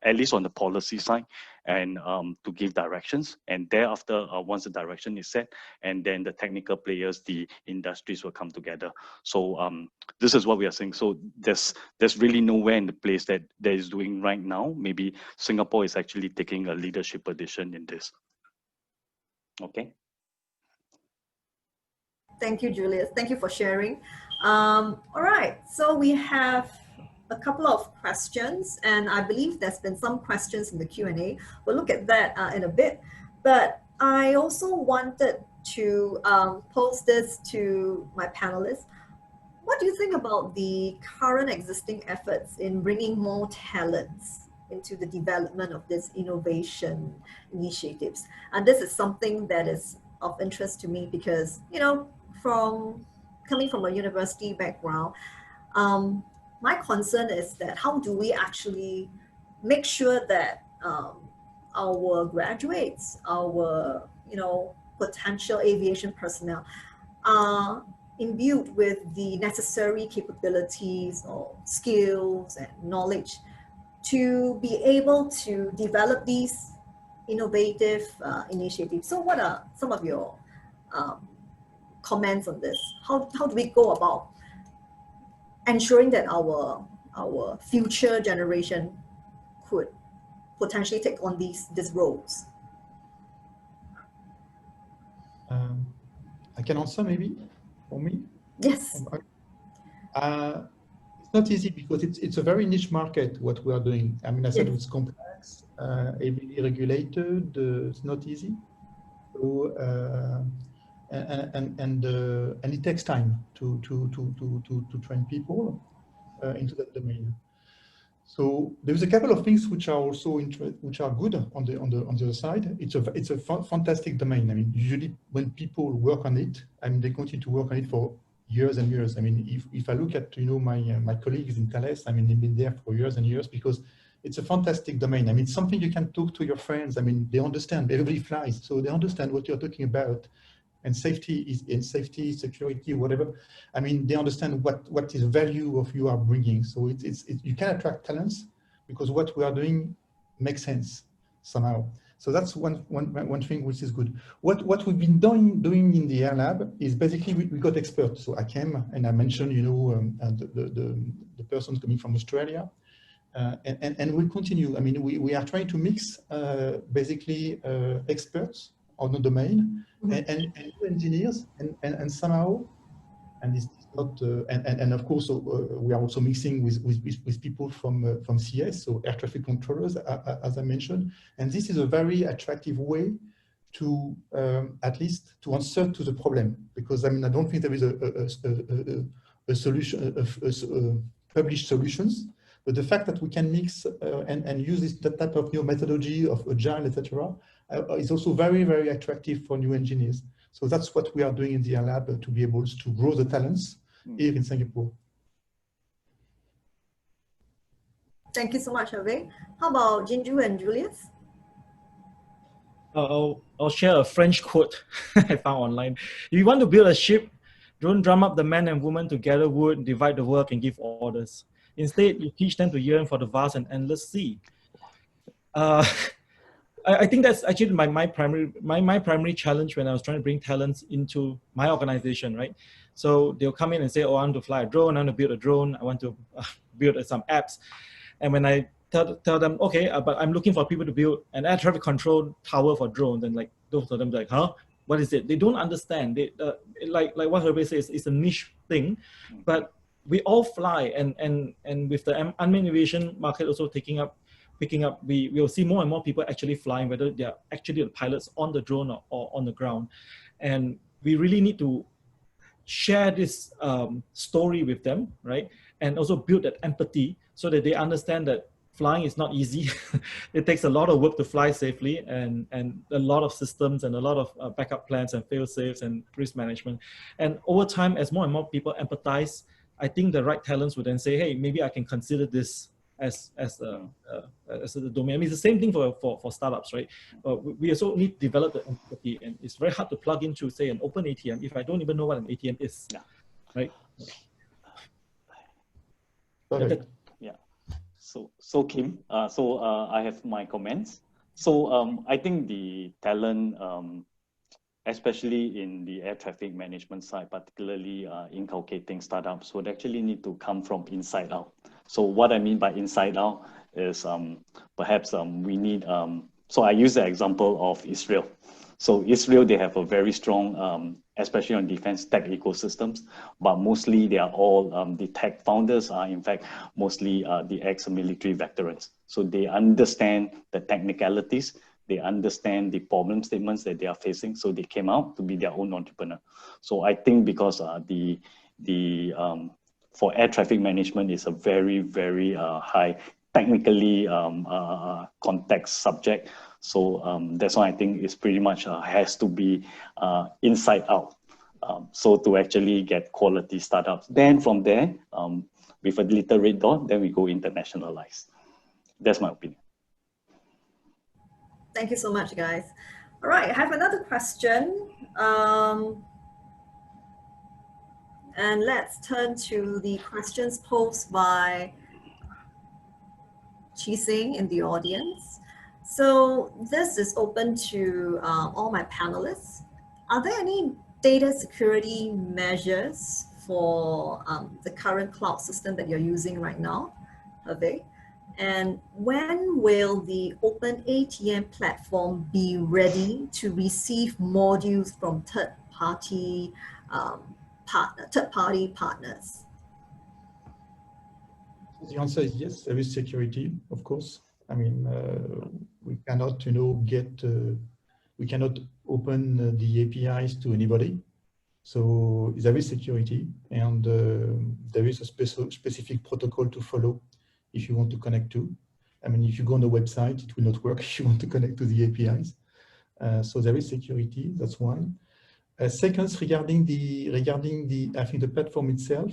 at least on the policy side, and to give directions, and thereafter once the direction is set, and then the technical players, the industries will come together. So this is what we are saying. So there's really nowhere in the place that is doing right now. Maybe Singapore is actually taking a leadership position in this. Okay. Thank you, Julius. Thank you for sharing. All right, so we have a couple of questions, and I believe there's been some questions in the Q&A. We'll look at that in a bit, but I also wanted to pose this to my panelists. What do you think about the current existing efforts in bringing more talents into the development of this innovation initiatives? And this is something that is of interest to me because, you know, coming from a university background, my concern is that how do we actually make sure that our graduates, our potential aviation personnel are imbued with the necessary capabilities or skills and knowledge to be able to develop these innovative initiatives. So what are some of your comments on this? How do we go about ensuring that our future generation could potentially take on these roles? I can answer maybe for me. Yes. It's not easy because it's a very niche market what we are doing. I mean, I said it's complex, heavily regulated. It's not easy. So and it takes time to train people into that domain. So there's a couple of things which are also which are good on the other side. It's a fantastic domain. I mean, usually when people work on it, I mean, they continue to work on it for years and years. I mean, if I look at my colleagues in Thales, I mean, they've been there for years and years because it's a fantastic domain. I mean, it's something you can talk to your friends. I mean, they understand. Everybody flies, so they understand what you're talking about. And safety, security, whatever. I mean, they understand what is value of you are bringing. So you can attract talents because what we are doing makes sense somehow. So that's one thing which is good. What we've been doing in the Air Lab is basically we got experts. So I came and I mentioned the person coming from Australia, and we'll continue. I mean, we are trying to mix basically experts on the domain and new engineers and somehow, and it's not and of course we are also mixing with people from CAAS, so air traffic controllers, as I mentioned, and this is a very attractive way to at least to answer to the problem, because I mean I don't think there is a solution published solutions, but the fact that we can mix and use that type of new methodology of agile, etc., is also very, very attractive for new engineers. So that's what we are doing in the Air Lab to be able to grow the talents here in Singapore. Thank you so much, Hervé. How about Jinju and Julius? I'll share a French quote I found online. If you want to build a ship, don't drum up the men and women to gather wood, divide the work, and give orders. Instead, you teach them to yearn for the vast and endless sea. I think that's actually my primary challenge when I was trying to bring talents into my organization, right? So they'll come in and say, oh, I want to fly a drone, I want to build a drone, I want to build some apps. And when I tell them, okay, but I'm looking for people to build an air traffic control tower for drones, and like those of them like, huh? What is it? They don't understand. They, like what Hervé says, it's a niche thing, but we all fly, and with the unmanned aviation market also picking up, we will see more and more people actually flying, whether they are actually the pilots on the drone or on the ground. And we really need to share this story with them, right? And also build that empathy so that they understand that flying is not easy. It takes a lot of work to fly safely, and a lot of systems and a lot of backup plans and fail safes and risk management. And over time, as more and more people empathize, I think the right talents would then say, hey, maybe I can consider this as a domain. I mean, it's the same thing for startups, right? We also need to develop the empathy, and it's very hard to plug into, say, an Open ATM if I don't even know what an ATM is, right? Yeah. So Kim, I have my comments. So I think the talent, especially in the air traffic management side, particularly inculcating startups, would actually need to come from inside out. So what I mean by inside out is perhaps we need, so I use the example of Israel. So Israel, they have a very strong, especially on defense tech ecosystems, but mostly they are all, the tech founders are in fact mostly the ex-military veterans. So they understand the technicalities, they understand the problem statements that they are facing, so they came out to be their own entrepreneur. So I think because for air traffic management is a very, very high technically context subject. So that's why I think it's pretty much has to be inside out. So to actually get quality startups. Then from there, with a little red dot, then we go internationalize. That's my opinion. Thank you so much, guys. All right, I have another question. And let's turn to the questions posed by Chi Sing in the audience. So this is open to all my panelists. Are there any data security measures for the current cloud system that you're using right now, Hervé? And when will the Open ATM platform be ready to receive modules from third-party partners? The answer is yes, there is security, of course. I mean, we cannot, we cannot open the APIs to anybody. So there is security, and there is a specific protocol to follow if you want to connect to. I mean, if you go on the website, it will not work if you want to connect to the APIs. So there is security, that's one. Second, regarding the I think the platform itself,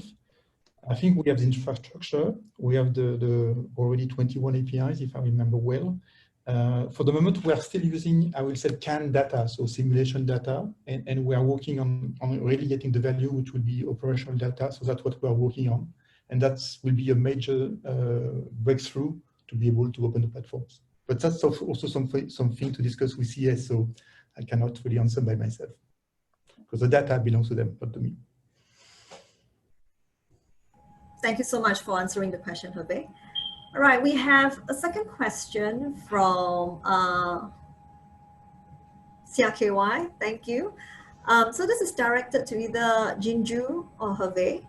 I think we have the infrastructure. We have the already 21 APIs, if I remember well. For the moment, we are still using, I will say, canned data, so simulation data, and we are working on really getting the value, which will be operational data. So that's what we are working on, and that will be a major breakthrough to be able to open the platforms. But that's also something to discuss with CAAS, so I cannot really answer by myself, because the data belongs to them, not to me. Thank you so much for answering the question, Hervé. All right, we have a second question from CRKY. Thank you. So this is directed to either Jinju or Hervé.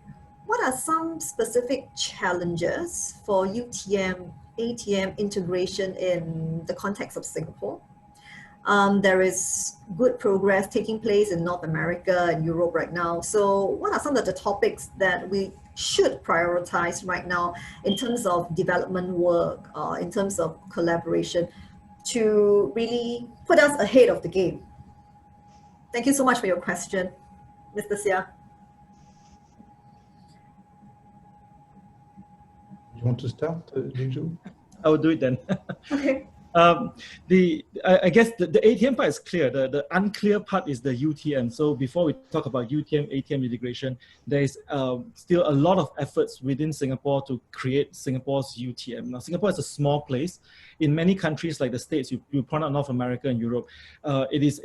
What are some specific challenges for UTM ATM integration in the context of Singapore? There is good progress taking place in North America and Europe right now. So what are some of the topics that we should prioritize right now in terms of development work, in terms of collaboration, to really put us ahead of the game? Thank you so much for your question, Mr. Sia. You want to start, Jinju? I will do it then. Okay. I guess the ATM part is clear. The unclear part is the UTM. So before we talk about UTM, ATM integration, there is still a lot of efforts within Singapore to create Singapore's UTM. Now, Singapore is a small place. In many countries like the States, you point out North America and Europe, it is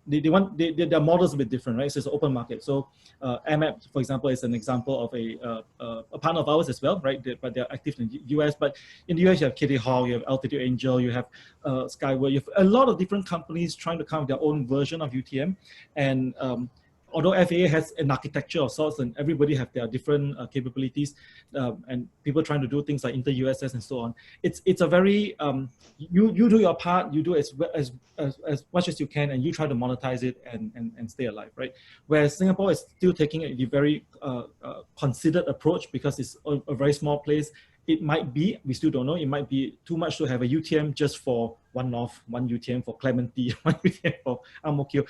their models a bit different, right? So it's an open market. So AMAP, for example, is an example of a partner of ours as well, right? But they're active in the US. But in the US, you have Kitty Hawk, you have Altitude Angel, you have Skyward. You have a lot of different companies trying to come with their own version of UTM. And although FAA has an architecture of sorts and everybody have their different capabilities, and people trying to do things like inter-USS and so on, it's a very, you do your part, you do as much as you can, and you try to monetize it and stay alive, right? Whereas Singapore is still taking a very considered approach because it's a very small place. It might be, we still don't know, it might be too much to have a UTM just for one North, one UTM for Clementi, one UTM for Ang Mo Kio.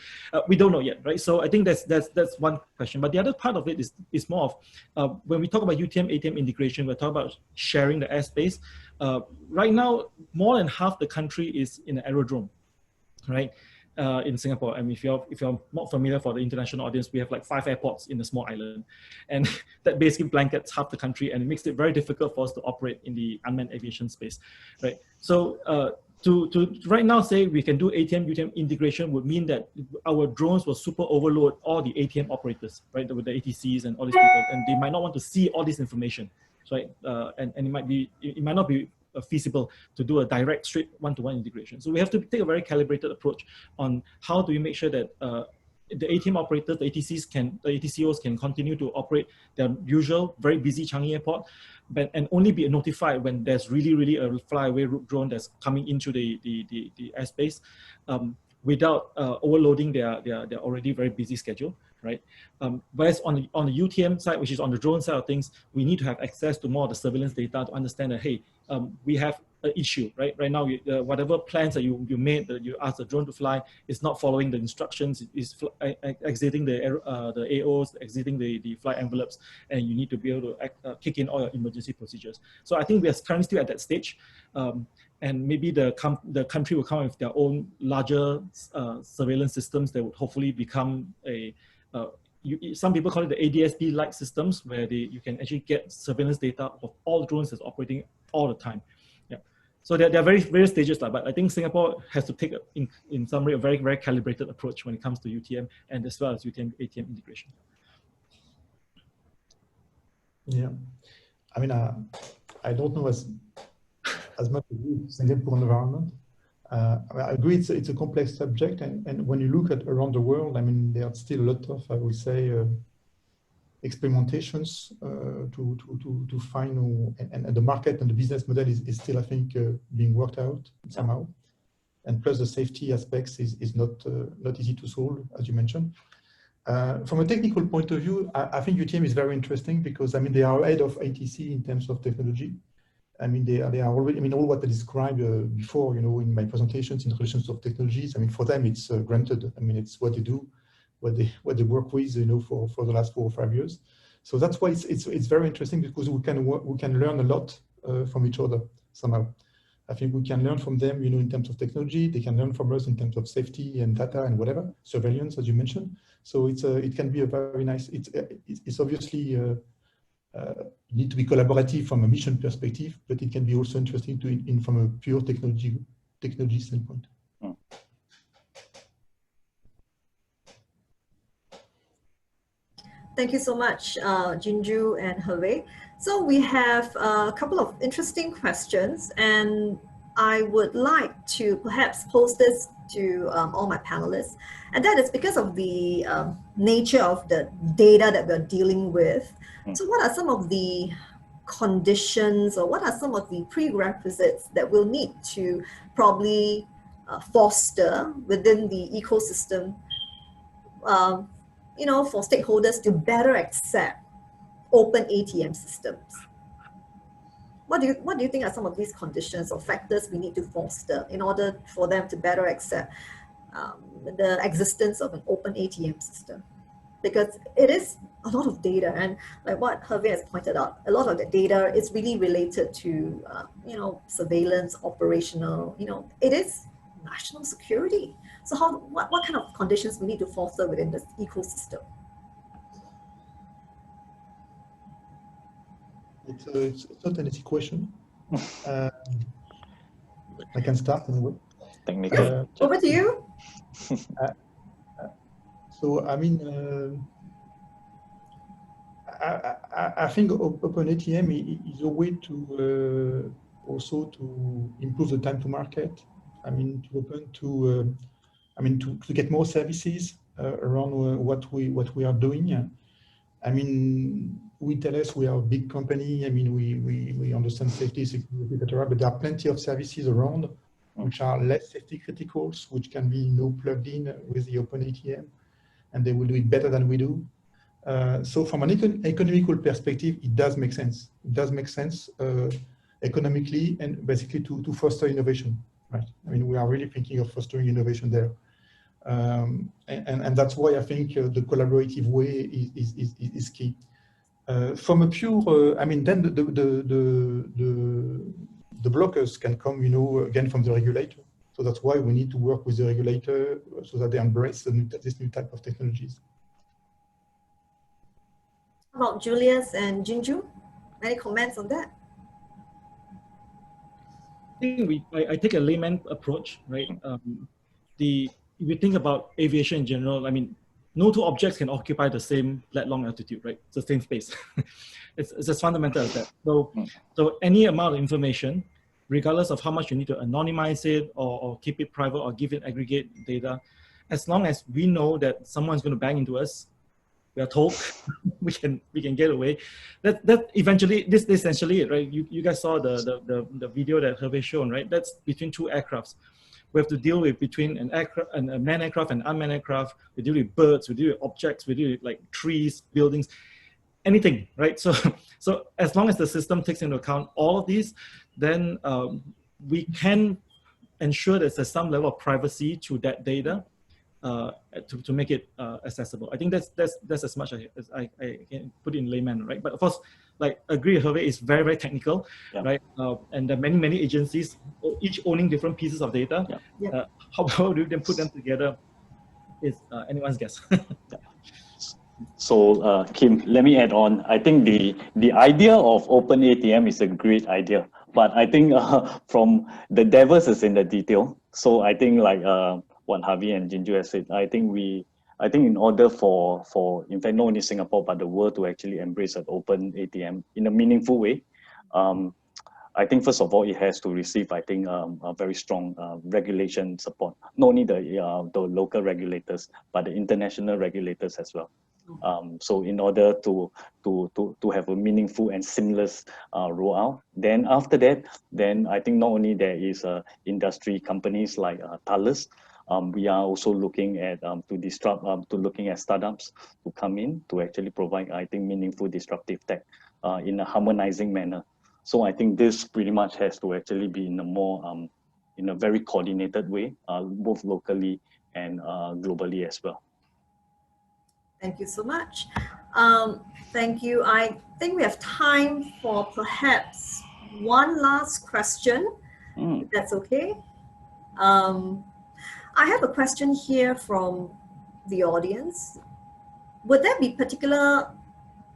We don't know yet, right? So I think that's one question. But the other part of it is more of, when we talk about UTM, ATM integration, we're talking about sharing the airspace. Right now, more than half the country is in an aerodrome, right? In Singapore. I mean, if you're not familiar, for the international audience, we have like 5 airports in a small island, and that basically blankets half the country, and it makes it very difficult for us to operate in the unmanned aviation space, right? So to right now say we can do ATM UTM integration would mean that our drones will super overload all the ATM operators, right? With the ATCs and all these people, and they might not want to see all this information, right? And it might not be feasible to do a direct straight one-to-one integration. So we have to take a very calibrated approach on how do we make sure that the ATM operators, the ATCOs can continue to operate their usual very busy Changi Airport, and only be notified when there's really a flyaway drone that's coming into the airspace, without overloading their already very busy schedule, right? Whereas on the UTM side, which is on the drone side of things, we need to have access to more of the surveillance data to understand that, hey, we have an issue, right? Right now, whatever plans that you made, that you asked the drone to fly, is not following the instructions, is exiting the AOs, exiting the flight envelopes, and you need to be able to kick in all your emergency procedures. So I think we are currently still at that stage. And maybe the country will come up with their own larger surveillance systems that would hopefully become some people call it the ADSB-like systems, where you can actually get surveillance data of all drones that's operating all the time. Yeah. So there are various stages, but I think Singapore has to take, in summary, a very, very calibrated approach when it comes to UTM and as well as UTM ATM integration. Yeah, I mean, I don't know as much as you, Singapore environment. I agree it's a complex subject, and when you look at around the world, I mean, there are still a lot of, I would say, experimentations to find, and the market and the business model is still, I think, being worked out somehow. And plus the safety aspects is not easy to solve, as you mentioned. From a technical point of view, I think UTM is very interesting because, I mean, they are ahead of ATC in terms of technology. I mean, they are already, I mean, all what I described before, you know, in my presentations in relation to technologies, I mean, for them, it's granted. I mean, it's what they do, what they work with, you know, for the last 4 or 5 years. So that's why it's very interesting, because we can learn a lot from each other somehow. I think we can learn from them, you know, in terms of technology. They can learn from us in terms of safety and data and whatever, surveillance, as you mentioned. So it can be a very nice. It's obviously need to be collaborative from a mission perspective, but it can be also interesting from a pure technology standpoint. Thank you so much, Jinju and Hervé. So we have a couple of interesting questions, and I would like to perhaps pose this to all my panelists. And that is because of the nature of the data that we're dealing with. So what are some of the conditions, or what are some of the prerequisites that we'll need to probably foster within the ecosystem, you know, for stakeholders to better accept open ATM systems? What do you think are some of these conditions or factors we need to foster in order for them to better accept the existence of an open ATM system? Because it is a lot of data, and like what Hervé has pointed out, a lot of the data is really related to you know, surveillance, operational, you know, it is national security. So what kind of conditions we need to foster within this ecosystem? It's not an easy question. I can start anyway. Technical. Over to you. So, I mean, I think Open ATM is a way to also to improve the time to market. I mean, to get more services around what we are doing. I mean, we Thales, we are a big company. I mean, we understand safety, security, etc. But there are plenty of services around which are less safety critical, which can be plugged in with the Open ATM, and they will do it better than we do. So from an economical perspective, it does make sense. It does make sense economically, and basically to foster innovation, right? I mean, we are really thinking of fostering innovation there. And that's why I think the collaborative way is key. From a pure, I mean, then the blockers can come, you know, again from the regulator. So that's why we need to work with the regulator so that they embrace this new type of technologies. How about Julius and Jinju? Any comments on that? I think I take a layman approach, right? If you think about aviation in general, I mean, no two objects can occupy the same lat-long altitude, right? It's the same space. it's as fundamental as that. So any amount of information, regardless of how much you need to anonymize it or keep it private or give it aggregate data, as long as we know that someone's going to bang into us, we are told we can get away. That eventually, this is essentially it, right? You guys saw the video that Hervé shown, right? That's between 2 aircrafts. We have to deal with between an aircraft and a manned aircraft and unmanned aircraft. We deal with birds, we deal with objects, we deal with like trees, buildings, anything, right? So as long as the system takes into account all of these, then we can ensure that there's some level of privacy to that data to make it accessible. I think that's as much as I can put it in layman, right? But of course, like agree, Hervé is very, very technical, right? And there are many agencies, each owning different pieces of data. How do you then put them together is anyone's guess. So Kim, let me add on. I think the idea of Open ATM is a great idea, but I think from the devils is in the detail. So I think like what Harvey and Jinju has said, I think in order for in fact not only Singapore but the world to actually embrace an Open ATM in a meaningful way, I think first of all it has to receive, I think, a very strong regulation support. Not only the local regulators but the international regulators as well. So in order to have a meaningful and seamless rollout, then after that, then I think not only there is industry companies like Thales, we are also looking at looking at startups to come in to actually provide, I think, meaningful disruptive tech in a harmonizing manner. So I think this pretty much has to actually be in a more in a very coordinated way, both locally and globally as well. Thank you so much. Thank you. I think we have time for perhaps one last question, if that's okay. I have a question here from the audience. Would there be particular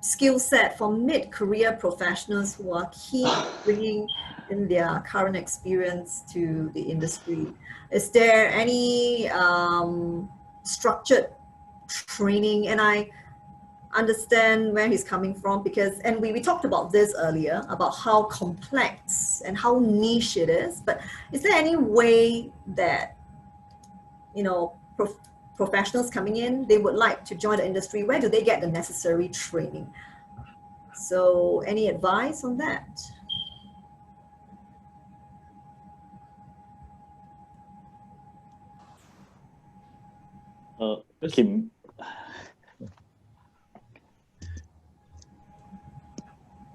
skill set for mid-career professionals who are keen on bringing in their current experience to the industry? Is there any structured training? And I understand where he's coming from because, and we talked about this earlier, about how complex and how niche it is, but is there any way that, you know, professionals coming in, they would like to join the industry, where do they get the necessary training? So any advice on that? Kim.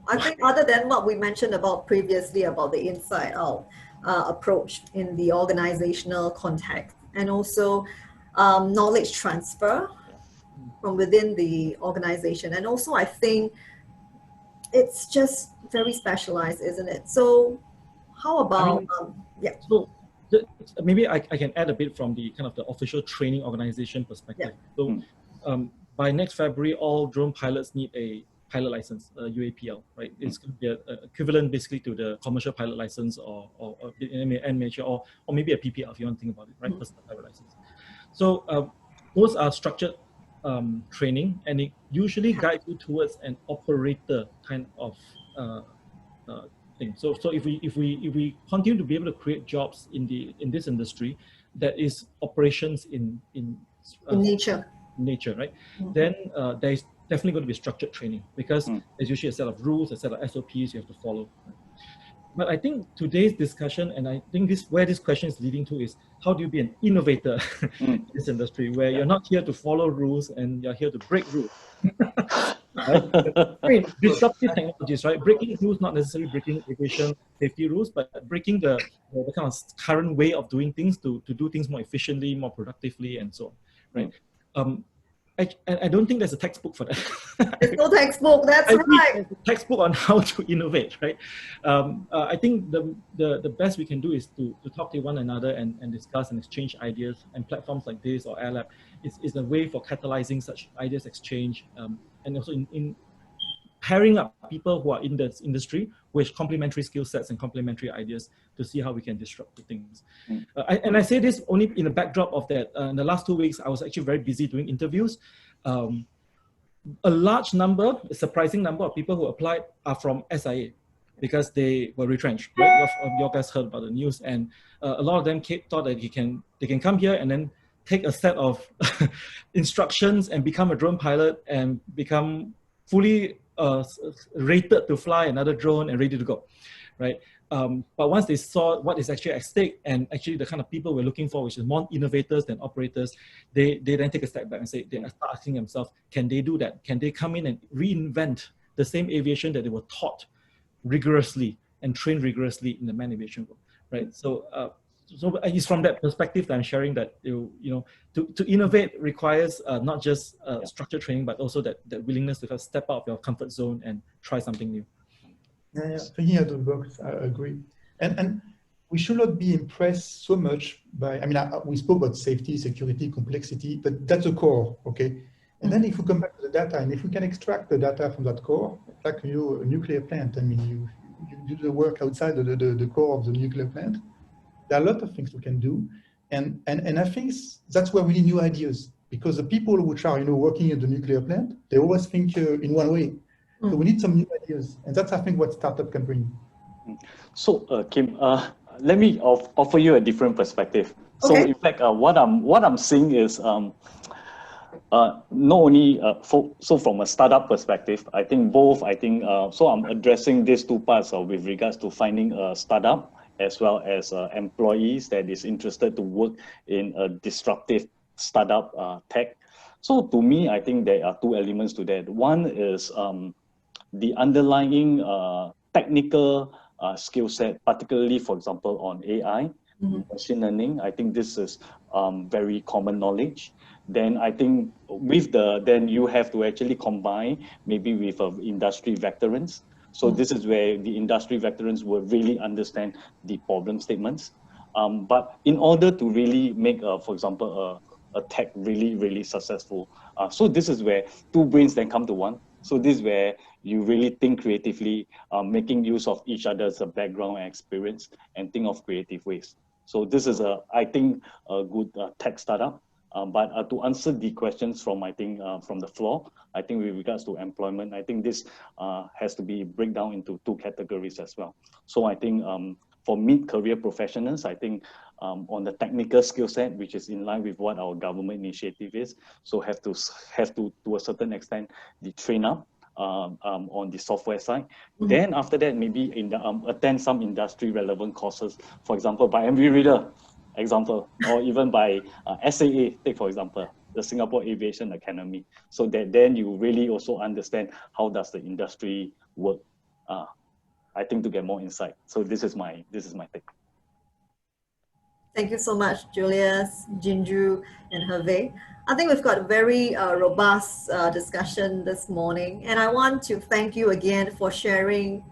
I think other than what we mentioned about previously about the inside out approach in the organizational context, and also knowledge transfer from within the organization. And also I think it's just very specialized, isn't it? So how about, yeah. So maybe I can add a bit from the kind of the official training organization perspective. Yeah. So by next February, all drone pilots need a pilot license, UAPL, right? It's going to be a equivalent basically to the commercial pilot license or maybe a PPL if you want to think about it, right? Personal pilot license. So those are structured training, and it usually guides you towards an operator kind of thing. So if we continue to be able to create jobs in this industry that is operations in nature, right? Then there is definitely going to be structured training because there's usually a set of rules, a set of SOPs you have to follow. But I think today's discussion, and I think where this question is leading to, is how do you be an innovator in this industry where you're not here to follow rules and you're here to break rules. Right? Disruptive technologies, right? Breaking rules, not necessarily breaking aviation safety rules, but breaking the kind of current way of doing things to do things more efficiently, more productively, and so on, right? I don't think there's a textbook for that. There's no textbook, that's right. There's a textbook on how to innovate, right? I think the best we can do is to talk to one another and discuss and exchange ideas, and platforms like this or AIR Lab is a way for catalyzing such ideas exchange, and also in pairing up people who are in this industry with complementary skill sets and complementary ideas to see how we can disrupt the things. And I say this only in the backdrop of that. In the last 2 weeks, I was actually very busy doing interviews. A large number, a surprising number of people who applied are from SIA because they were retrenched, right? You guys heard about the news, and a lot of them thought that they can come here and then take a set of instructions and become a drone pilot and become fully rated to fly another drone and ready to go, right? But once they saw what is actually at stake and actually the kind of people we're looking for, which is more innovators than operators, they then take a step back and say, they start asking themselves, can they do that? Can they come in and reinvent the same aviation that they were taught rigorously and trained rigorously in the manned aviation world, right? So it's from that perspective that I'm sharing that to innovate requires not just structured training, but also that willingness to step out of your comfort zone and try something new. Yeah, thinking out of the box, I agree. And we should not be impressed so much by, we spoke about safety, security, complexity, but that's the core, okay? And then if we come back to the data, and if we can extract the data from that core, like a nuclear plant, I mean, you do the work outside the core of the nuclear plant, there are a lot of things we can do. And I think that's where we need new ideas, because the people which are working in the nuclear plant, they always think in one way. So we need some new ideas, and that's I think what startup can bring. So Kim, let me offer you a different perspective. So Okay. in fact, what I'm seeing is not only so from a startup perspective, I think so I'm addressing these two parts with regards to finding a startup as well as employees that is interested to work in a disruptive startup tech. So to me, I think there are two elements to that. One is the underlying technical skill set, particularly, for example, on AI, machine learning. I think this is very common knowledge. Then I think then you have to actually combine maybe with industry veterans. So this is where the industry veterans will really understand the problem statements. But in order to really make, for example, a tech really successful, so this is where two brains then come to one. So this is where you really think creatively, making use of each other's background and experience, and think of creative ways. So this is I think a good tech startup. But to answer the questions from from the floor, I think with regards to employment, I think this has to be break down into two categories as well. So I think for mid-career professionals, I think on the technical skill set, which is in line with what our government initiative is, so have to a certain extent the train up on the software side. Then after that, maybe attend some industry relevant courses, for example, by MV Reader, or even by SAA, take for example, the Singapore Aviation Academy, so that then you really also understand how does the industry work. I think to get more insight. So this is my take. Thank you so much, Julius, Jinju, and Hervé. I think we've got a very robust discussion this morning, and I want to thank you again for sharing,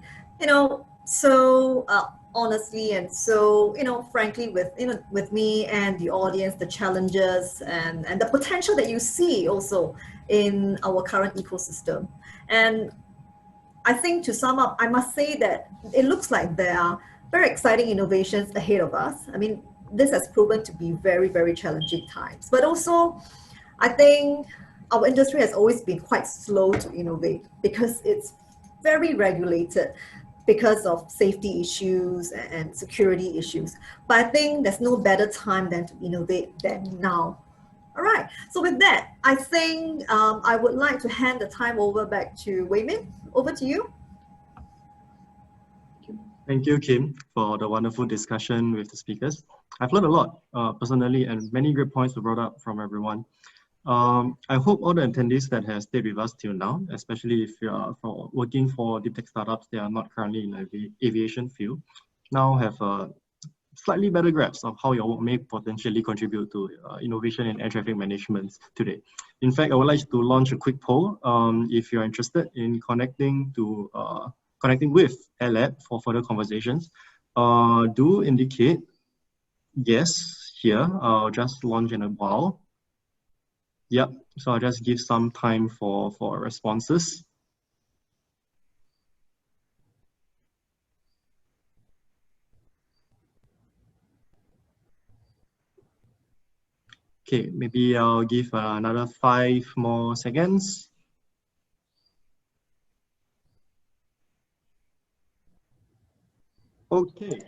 so honestly and so, frankly, with me and the audience, the challenges and the potential that you see also in our current ecosystem. And I think to sum up, I must say that it looks like there are very exciting innovations ahead of us. I mean, this has proven to be very, very challenging times. But also, I think our industry has always been quite slow to innovate because it's very regulated because of safety issues and security issues. But I think there's no better time than to innovate than now. All right, so with that, I think I would like to hand the time over back to Wei Min. Over to you. Thank you, Kim, for the wonderful discussion with the speakers. I've learned a lot personally, and many great points were brought up from everyone. I hope all the attendees that have stayed with us till now, especially if you are working for deep tech startups that are not currently in the aviation field, now have a slightly better grasp of how your work may potentially contribute to innovation in air traffic management today. In fact, I would like to launch a quick poll. If you're interested in connecting with AIR Lab for further conversations, do indicate yes here. I'll just launch in a while. Yep, so I'll just give some time for responses. Okay, maybe I'll give another 5 more seconds. Okay.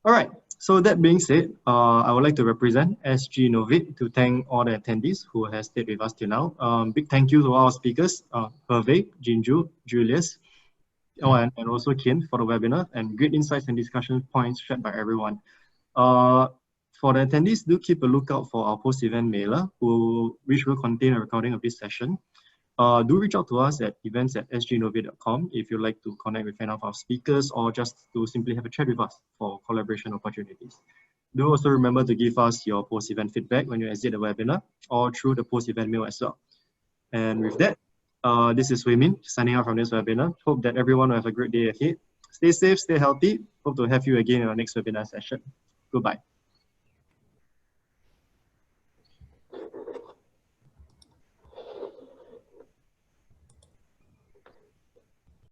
All right. So that being said, I would like to represent SGInnovate to thank all the attendees who have stayed with us till now. Big thank you to our speakers, Hervé, Jinju, Julius, and also Kim for the webinar, and great insights and discussion points shared by everyone. For the attendees, do keep a lookout for our post-event mailer, which will contain a recording of this session. Do reach out to us at events@sginnovate.com if you'd like to connect with any of our speakers or just to simply have a chat with us for collaboration opportunities. Do also remember to give us your post-event feedback when you exit the webinar or through the post-event mail as well. And with that, this is Wei Min signing out from this webinar. Hope that everyone will have a great day ahead. Stay safe, stay healthy. Hope to have you again in our next webinar session. Goodbye.